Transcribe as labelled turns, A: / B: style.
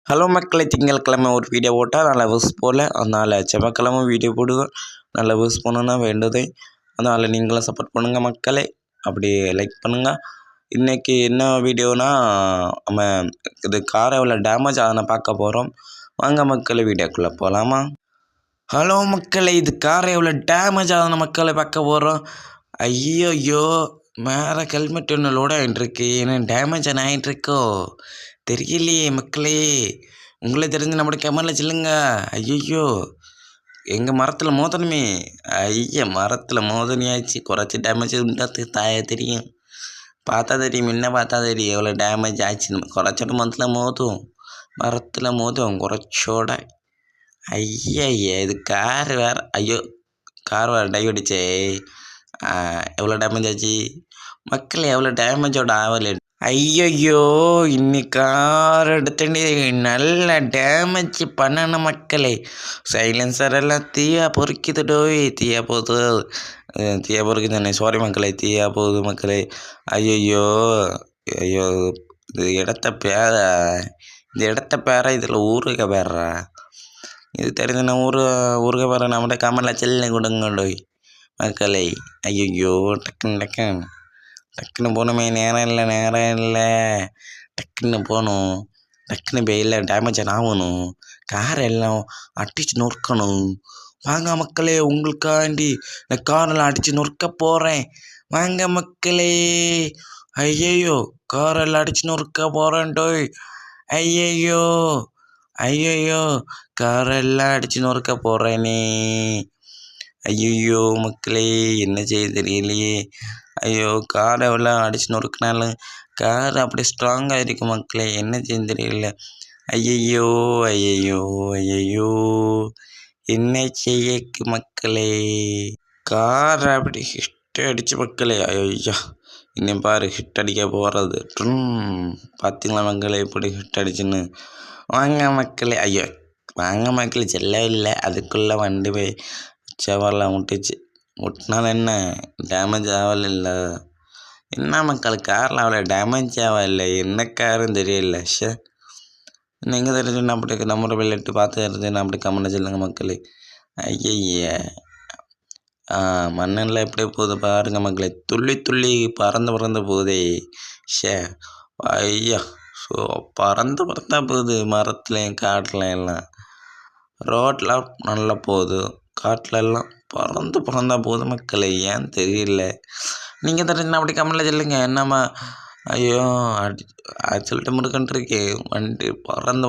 A: Hello மக்களை, திங்கட்கிழமை ஒரு வீடியோ போட்டால் நல்ல வியூஸ் போல், அதனால் செவ்வாய்க்கிழமை வீடியோ போடுவேன். நல்ல வியூஸ் போகணுன்னா வேண்டுதே. அதனால் நீங்களும் சப்போர்ட் பண்ணுங்கள் மக்களே, அப்படி லைக் பண்ணுங்கள். இன்றைக்கி என்ன வீடியோனா, நம்ம இது கார் எவ்வளோ டேமேஜ் ஆகுதுன்னு பார்க்க போகிறோம். வாங்க மக்களே, வீடியோக்குள்ளே போகலாமா? ஹலோ மக்களே, இது கார் எவ்வளோ டேமேஜ் ஆகுதுன்னு மக்களை பார்க்க போகிறோம். ஐயோ, மேலே ஹெல்மெட் ஒன்று லோட் ஆகிட்டுருக்கு. ஏன்னா டேமேஜ் ஆகிட்டுருக்கோ தெரியலையே மக்களே. உங்களே தெரிஞ்சு நம்மளோட கமெண்டில் சொல்லுங்க. ஐயோ, எங்கள் மரத்தில் மோதணுமே. மரத்தில் மோதனியாச்சு. குறைச்சி டேமேஜ் உண்டாத்து தெரியும். பார்த்தா தெரியும், முன்ன பார்த்தா தெரியும் எவ்வளோ டேமேஜ் ஆச்சுன்னு. குறைச்சோட மரத்தில் மோதும் குறைச்சோட. இது கார் வேறு. கார் வேறு டை அடிச்சே. எவ்வளோ டேமேஜ் ஆச்சு மக்கள். எவ்வளோ டேமேஜோட ஆகலை. இன்னைக்கு கார் எடுத்துட்டு நல்ல டேமேஜ் பண்ணணும் மக்களே. சைலன்சர் எல்லாம் தீயா பொறுக்கிதுடோய். தீயா பொறுக்கு தானே. சாரி மக்களே, தீயா போகுது மக்களே. ஐயோ, இது இடத்த பேர இதில் ஊருக பேர்றா. இது தெரிஞ்ச நான் ஊருக பேர நம்மகிட்ட கமெண்ட்ல செல்ல கொடுங்கடோய் மக்களே. டக்குன்னு போகணுமே. நேரம் இல்லை. டக்குன்னு போகணும். டக்குன்னு வெயில டேமேஜ் ஆகணும். கார் எல்லாம் அடித்து நொறுக்கணும். வாங்க மக்களே, உங்களுக்காண்டி இந்த காரெல்லாம் அடித்து நொறுக்க போகிறேன். வாங்க மக்களே. காரெல்லாம் அடித்து நொறுக்க போகிறேன்டோய். காரெல்லாம் அடித்து நொறுக்க போகிறேனே. மக்களே, என்ன செய்ய தெரியலையே. காரை எல்லாம் அடித்து நொறுக்கினாலும் கார் அப்படி ஸ்ட்ராங்காக இருக்கும் மக்களே. என்ன செய்ய தெரியல. என்ன செய்ய மக்களே. கார் அப்படி ஹிட் அடிச்சு மக்களே. இன்னும் பாரு, ஹிட் அடிக்க போகிறது. பார்த்தீங்களா மக்களே, எப்படி ஹிட் அடிச்சுன்னு. வாங்க மக்களே. வாங்க மக்களே, செல்லவில்லை. அதுக்குள்ளே வண்டி போய் செவரெலாம் முட்டினாலும் என்ன டேமேஜ் ஆகலை. என்ன மக்கள், காரில் அவ்வளோ டேமேஜ் ஆகலை. என்ன காருன்னு தெரியல. நீங்கள் தெரிஞ்சுன்னா அப்படி நம்ம விளையாட்டு பார்த்து தெரிஞ்சுன்னா அப்படி கமெண்ட் சொல்லுங்கள் மக்களே. மண்ணெல்லாம் எப்படி போகுது பாருங்க மக்களே. துள்ளி பறந்து போகுதே. பறந்து போகுது. மரத்துலையும் காட்டில் எல்லாம். ரோட்டில் நல்லா போகுது. காட்டில் எல்லாம் பறந்தா போகுது மக்களே. ஏன் தெரியல. நீங்கள் தெரிஞ்சுன்னா அப்படி கமெண்ட்டில் சொல்லுங்க. என்னம்மா சொல்லிட்டு முடுக்கன்ட்ருக்கே. வண்டி பறந்து